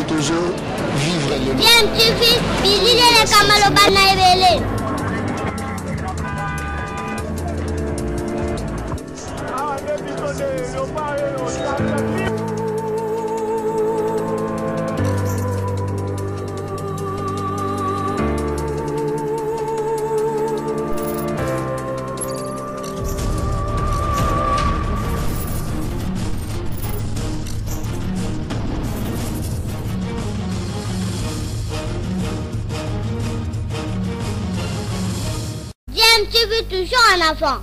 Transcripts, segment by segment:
toujours vivre le Bien, tu fais, Billy le Kamaloba Naibele. Tu veux toujours un enfant.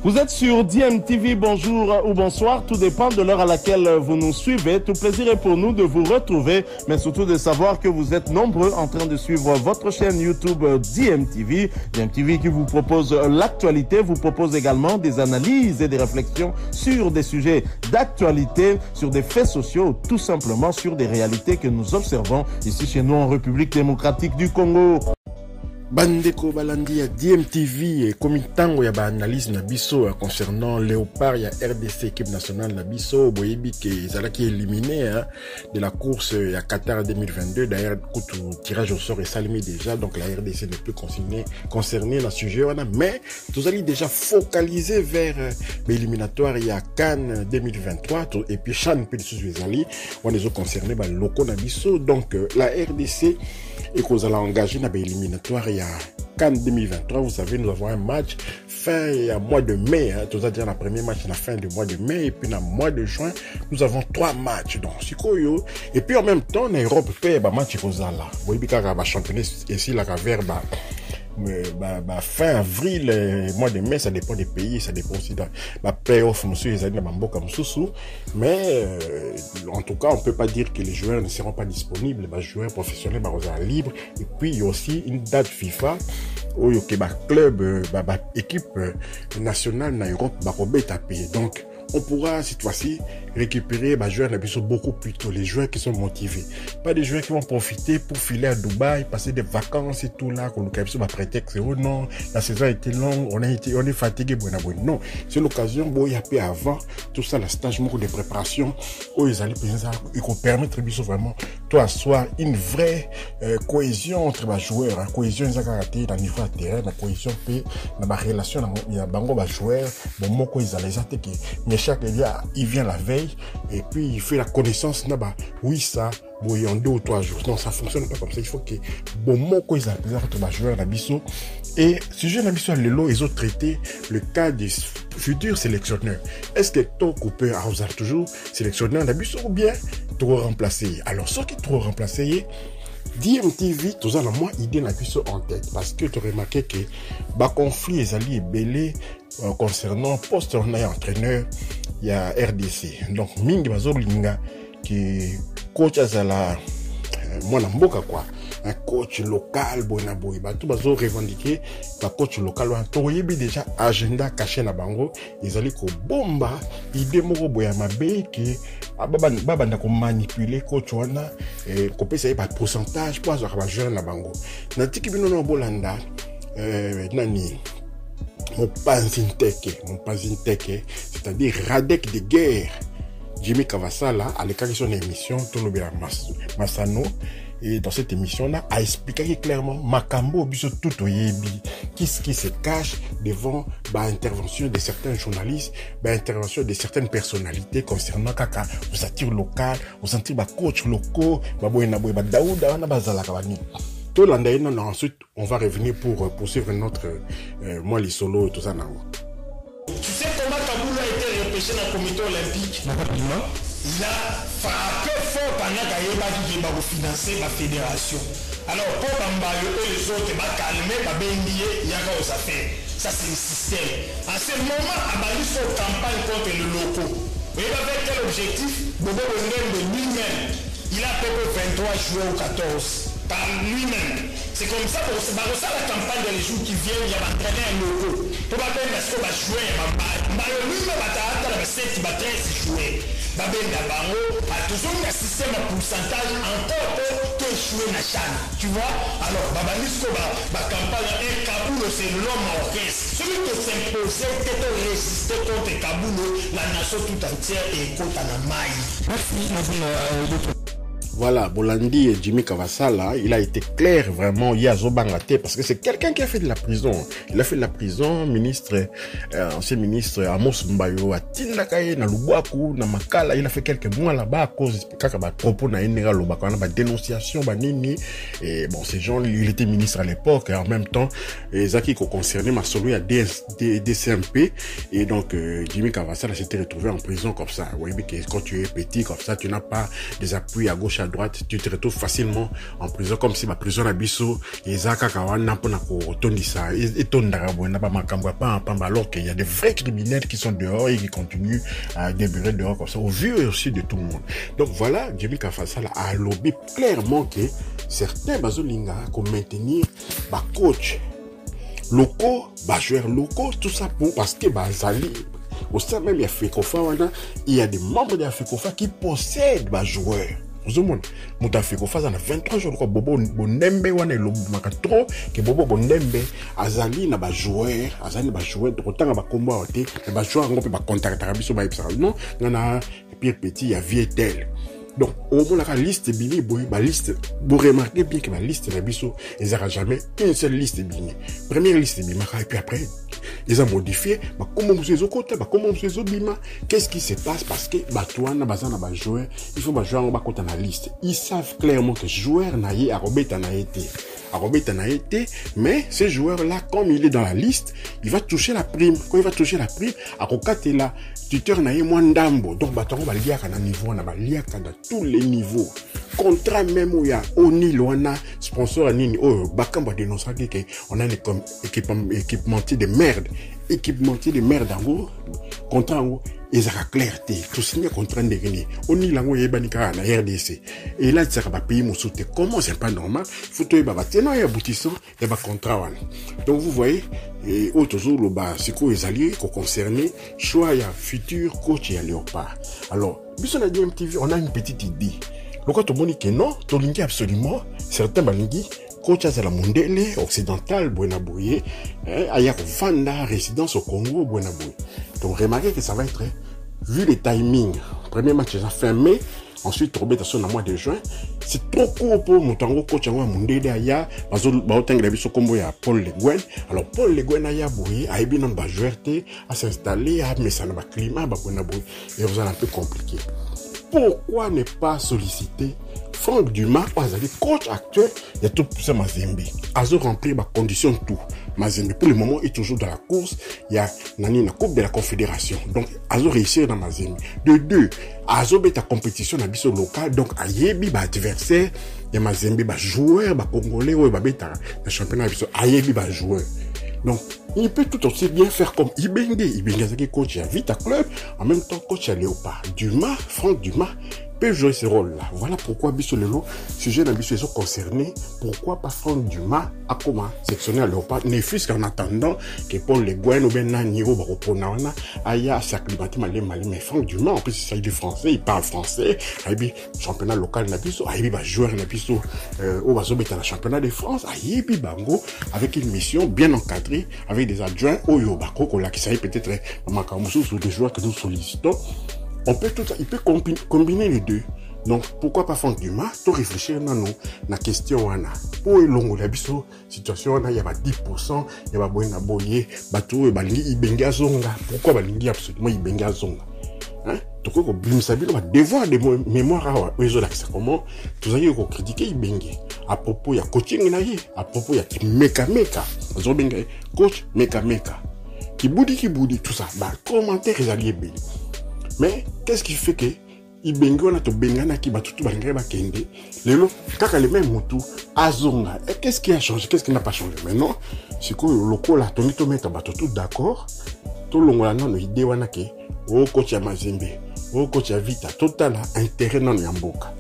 Vous êtes sur DMTV, bonjour ou bonsoir, tout dépend de l'heure à laquelle vous nous suivez. Tout plaisir est pour nous de vous retrouver, mais surtout de savoir que vous êtes nombreux en train de suivre votre chaîne YouTube DMTV. DMTV qui vous propose l'actualité, vous propose également des analyses et des réflexions sur des sujets d'actualité, sur des faits sociaux, tout simplement sur des réalités que nous observons ici chez nous en République démocratique du Congo. Bandeko balandi ya DMTV comme tango ya ba analyse na biso concernant Léopard ya RDC équipe nationale na biso boyebi ke ezalaki éliminé de la course ya Qatar 2022 d'ailleurs tout tirage au sort est salimi déjà donc la RDC n'est plus concerné dans ce sujet mais tous allons déjà focaliser vers l'éliminatoire ya Cannes 2023 et puis Chan pe sous ezali on les concernés ba loko na biso donc la RDC et qu'on allons engager dans l'éliminatoire il y a Cannes 2023. Vous savez, nous avons un match fin il y a mois de mai. Tout ça dire la première match à la fin du mois de mai et puis dans le mois de juin, nous avons 3 matchs. Donc, et puis en même temps, en Europe, il y a un match qui est là. Vous voyez, il y a un championnat ici, la vers fin avril, mois de mai, ça dépend des pays, ça dépend aussi de la playoff, monsieur, les années comme sous. Mais, en tout cas, on peut pas dire que les joueurs ne seront pas disponibles, les joueurs professionnels, libres. Et puis, il y a aussi une date FIFA, où il y a club, équipe nationale en Europe, donc, on pourra cette fois-ci récupérer les joueurs beaucoup plus tôt, les joueurs qui sont motivés. Pas des joueurs qui vont profiter pour filer à Dubaï, passer des vacances et tout là, qu'on nous a prétexte, oh non, la saison a été longue, on est fatigué, non. C'est l'occasion, bon, il y a peu avant, tout ça, la stage de préparation, où ils allaient et qu'on permettre vraiment, toi, asseoir une vraie cohésion entre les joueurs, cohésion, ils ont caractère dans le niveau de terrain, la cohésion, dans la relation, il y a bango, les joueurs, bon, moi, ils allaient attaquer. Mais chaque dia, il vient la veille, et puis il fait la connaissance, oui, ça, bon, en 2 ou 3 jours. Non, ça fonctionne pas comme ça. Il faut que, bon, moi, quand ils appellent les joueurs, Nabiso, et ce jeu Nabiso, ils ont traité le cas des futurs sélectionneurs. Est-ce que ton coupé a toujours sélectionneur Nabiso ou bien trop remplacé? Alors, ceux qui trop remplacé, DMTV, tout ça, moi, idée n'a plus en tête. Parce que tu as remarqué que, conflit, les alliés belés, concernant poste entraîneur, il y a RDC. Donc, Mingi Bazolinga, qui coach à la, moi, Namboka, quoi. Un coach local, bonaboy, tout bazo revendiqué, un coach local, un déjà agenda caché na bango, ils allaient ko bomba, idée moko boya mabe, qui, baba n'a ko manipuler coach wana, et ko pesa par pourcentage, pour avoir jouer na bango. Na tiki bino no bolanda, nani, mon panzinteke, c'est-à-dire Radek de guerre, Jimmy Kavasala, à l'écart de son émission, Tolobela Masano, et dans cette émission-là, a expliqué clairement, Makambo, biso tout oyebi, qu'est-ce qui se cache devant, l'intervention de certains journalistes, l'intervention de certaines personnalités concernant kaka, vous satire local, vous sentir, coach locaux, daouda, bazala kabani. Ensuite, on va revenir pour poursuivre notre, moi, les solos et tout ça. Tu sais comment Kaboul a été repêché dans le comité olympique? Il a frappé fort pendant qu'il a financé la fédération. Alors, pour Bambayo et les autres, calmer, il y a aux affaires. Ça, c'est le système. En ce moment, Abali fait une campagne contre le loco. Vous voyez avec quel objectif? Bobo Wengen de lui-même. Il a à peu près 23 joueurs ou 14. Par lui-même. C'est comme ça pour ça la campagne des jours qui viennent, il y a entraîné un loco. Pour pas bien parce qu'on va jouer, lui-même va t'attendre, il va 7, il va 13 jouer. babenda bango toujours un système à pourcentage encore que échoué na CHAN, tu vois. Alors babandisco ba campagne et Kaboul c'est l'homme orchestre, celui qui s'imposait peut résister contre Kaboul, la nation tout entière et contre la maille. Merci. Voilà, Bolandi et Jimmy Kavasala, il a été clair vraiment, il y a Zobangate, parce que c'est quelqu'un qui a fait de la prison. Il a fait de la prison, ancien ministre Amos Mbayo, à Tindakaye, na Lubaku, na Makala, il a fait quelques mois là-bas à cause de propos na Enera Lubaka, na dénonciation, nini. Et bon, ces gens, il était ministre à l'époque, et en même temps, Zaki qui concerné Masolo à DCMP, et donc Jimmy Kavasala s'était retrouvé en prison comme ça. Vous voyez que quand tu es petit comme ça, tu n'as pas des appuis à gauche, à droite, tu te retrouves facilement en prison, comme si ma prison à Bisso, et Zaka Kawana, Ponako, Tondisa, et Tondarabo, alors qu'il y a des vrais criminels qui sont dehors et qui continuent à déburer dehors comme ça, au vu aussi de tout le monde. Donc voilà, Jimmy Kavasala a lobby clairement que certains bazolinga comme maintenir ba coach locaux, ba joueurs locaux, tout ça pour parce que bazali au sein même il y a Fekofa, il y a des membres de la Fekofa qui possèdent ba joueurs. Vous avez mon Fekofa dans 23 jours quoi Bobo Bonembe wana le makatro que Bobo Bonembe azali na ba joueur, azali ba joueur de autant ba combat oté ba joueur on peut ba contacter biso ba ipsa non na Pierre Petit ya Vietel. Donc, au moins, la liste bini, la liste, vous remarquez bien que la liste de Bisso, ils n'aura jamais une seule liste bini. Première liste bini, et puis après, ils ont modifié, comment vous êtes au côté, comment vous êtes au bima, qu'est-ce qui se passe parce que, Batouana, Bazana, joueur, il faut jouer en bas côté dans la liste. Ils savent clairement que joueur n'a y a Robert n'a été. Robert n'a été, mais ce joueur-là, comme il est dans la liste, il va toucher la prime. Quand il va toucher la prime, à Rokate là, tuteur n'a eu moins d'ambo. Donc, on va lier à un niveau, on va lier à tous les niveaux. Contrat même où il y a Oni Loana, sponsor à Nini, Bakamba dénoncer qu'on a un équipementier de merde. Équipementier de merde en gros. Contrat en gros. Et ça a clarté, tout signé contrat de gagner. On y l'a envoyé banika na RDC. Et là, ça va payer mon soutien. Comment c'est pas normal? Faut que tu aies aboutissant, il y a un contrat. Donc vous voyez, et autres jours, le bas, c'est quoi les alliés qui concernés, choix il y a futur coach et Léopard. Alors, bisous la DMTV, on a une petite idée. Le cas tout le monde dit que non, tout le absolument, certains balingui, coach à la Mondele, occidental, Buenabouye, ailleurs Vanda, résidence au Congo, Buenabouye. Donc remarquez que ça va être, vu les timings, premier match c'est fin mai, ensuite Robert Tasson à mois de juin, c'est trop court pour mon tango coach à Mondele aya, baotang la biso combo ya Paul Le Guen. Alors Paul Le Guen aya bouye, a bien ba jouerté à s'installer, à mais ça n'a pas climat, ba Buenabouye, et vous allez un peu compliqué. Pourquoi ne pas solliciter Franck Dumas, le coach actuel, il y a tout ça Mazembe. Azo remplir ma condition tout. Mazembe, pour le moment, il est toujours dans la course. Il y a la Coupe de la Confédération. Donc, Azo réussir dans Mazembe. De deux, Azo bet ta compétition à biso local. Donc, Ayebi, adversaire, il y a Mazembe, joueur, congolais, beta, le championnat biso, Ayebi, joueur. Donc, il peut tout aussi bien faire comme Ibenge. Ibenge, c'est coach à Vita Club, en même temps coach à Léopard. Dumas, Franck Dumas, peut jouer ce rôle-là. Voilà pourquoi Bisso Lelo, sujet d'un Bisso sont concernés. Pourquoi pas Franck Dumas a comment sectionner à Léopard, ne fût-ce qu'en attendant que Paul Le Guen ou bien Naniwo Baroponana aille s'acclimater mal, mais Franck Dumas, en plus, il est français, il parle français, il championnat local n'a Bisso, il va joueur n'a Bisso, au Bazobet à la championnat de France, il Bango, avec une mission bien encadrée, avec des adjoints, au Yobako, qui s'agit peut-être, Makamusu, ou des joueurs que nous sollicitons. On peut tout ça, il peut combiner les deux. Donc, pourquoi pas Franck Dumas, tout réfléchir dans la question, pour longue, la situation, il y a 10%, il y a Boyna Boye, Batou, Balingi, Ibenga Zonga. Pourquoi Balingi absolument Ibenga Zonga? Hein? Donc, ça va devoir de mémoire à comment, tout ça, il faut critiquer Ibenga. À propos, il y a coaching, à propos, il y a Meka, coach Meka. Qui boudi, tout ça. Commentaire, ils allaient bien. Mais qu'est-ce qui fait que Ibengo na to bengana ki batutu balingre ba kende lelo kaka le même mutu azonga et qu'est-ce qui a changé, qu'est-ce qui n'a pas changé maintenant c'est que le local a toni to mettre batutu d'accord to longola non idée wana ke o coach ya Mazembe o coach ya Vita total intérêt non ya mboka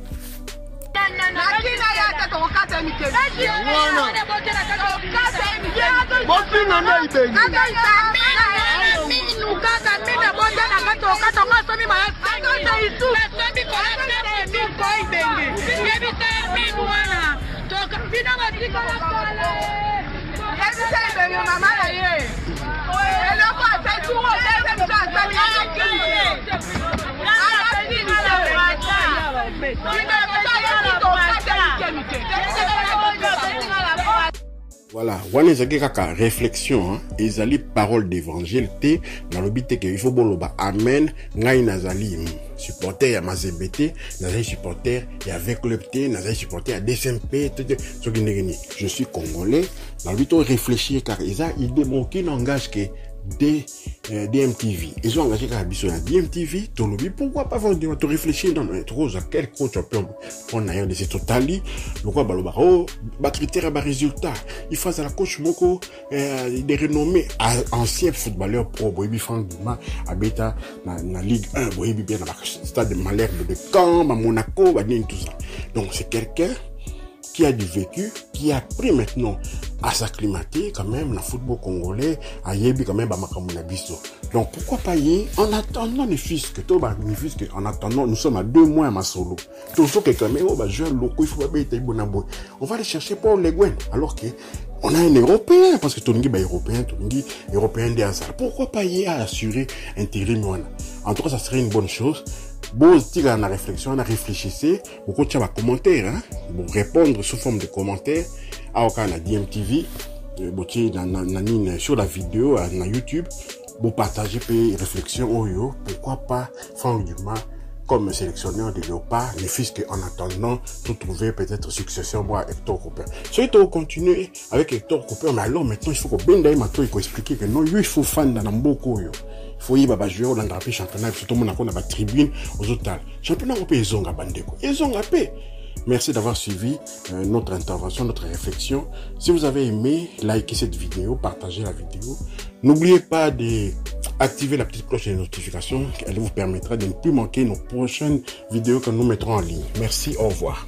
Kaka mina bonja na kato somi ma 50 isu Voilà, wana ezaki kaka réflexion, hein, ezali parole d'évangile te, dans le but que il faut boloba amen, ngai nazali supporter ya Mazembe, nazali supporter ya V Club te, nazali supporter ya DSMP, je suis congolais, dans le but de réfléchir car ils ont idée mon qui n'engage que DMTV. Ils ont engagé qu'à biso à DMTV, Tolobi, pourquoi pas te réfléchir dans notre rose à quel coach on peut prendre ailleurs de ces totali, pourquoi baloba, oh, ba critère, ba résultat, il faut à la coach moko, des renommés, anciens footballeurs pro, Boebi Franck Duma, habita, na Ligue 1, Boebi bien, dans le stade de Malherbe de Caen, à Monaco, tout ça. Donc c'est quelqu'un qui a du vécu, qui a appris maintenant à s'acclimater quand même dans le football congolais, à Yebi quand même, donc pourquoi pas y en attendant les fils que toi, en attendant, nous sommes à 2 mois à Masolo. Toujours quelqu'un, mais oh, joueur locaux, il faut pas être bon. On va aller chercher pour les Gwen, alors que on a un Européen, parce que Tongi est Européen des Azar. Pourquoi pas y assurer intérim? En tout cas, ça serait une bonne chose. Bon, si on a réflexion, on a réfléchi, beaucoup de commentaires, hein, pour répondre sous forme de commentaires, à la DMTV, sur la vidéo, na YouTube, pour partager des réflexions, pourquoi pas Franck Duma comme sélectionneur de Léopard, les fils qu'en attendant, tout trouver peut-être successeur, moi, Hector Cooper. Si on continue avec Hector Cooper, mais alors maintenant, il faut qu'on il faut expliquer que non, il faut fan dans beaucoup, il faut y aller jouer dans le championnat, surtout mon accord dans la tribune, aux autres. Championnat, on peut y aller bandeko. Ils ont appelé. Merci d'avoir suivi notre intervention, notre réflexion. Si vous avez aimé, likez cette vidéo, partagez la vidéo. N'oubliez pas d'activer la petite cloche de notification. Elle vous permettra de ne plus manquer nos prochaines vidéos que nous mettrons en ligne. Merci, au revoir.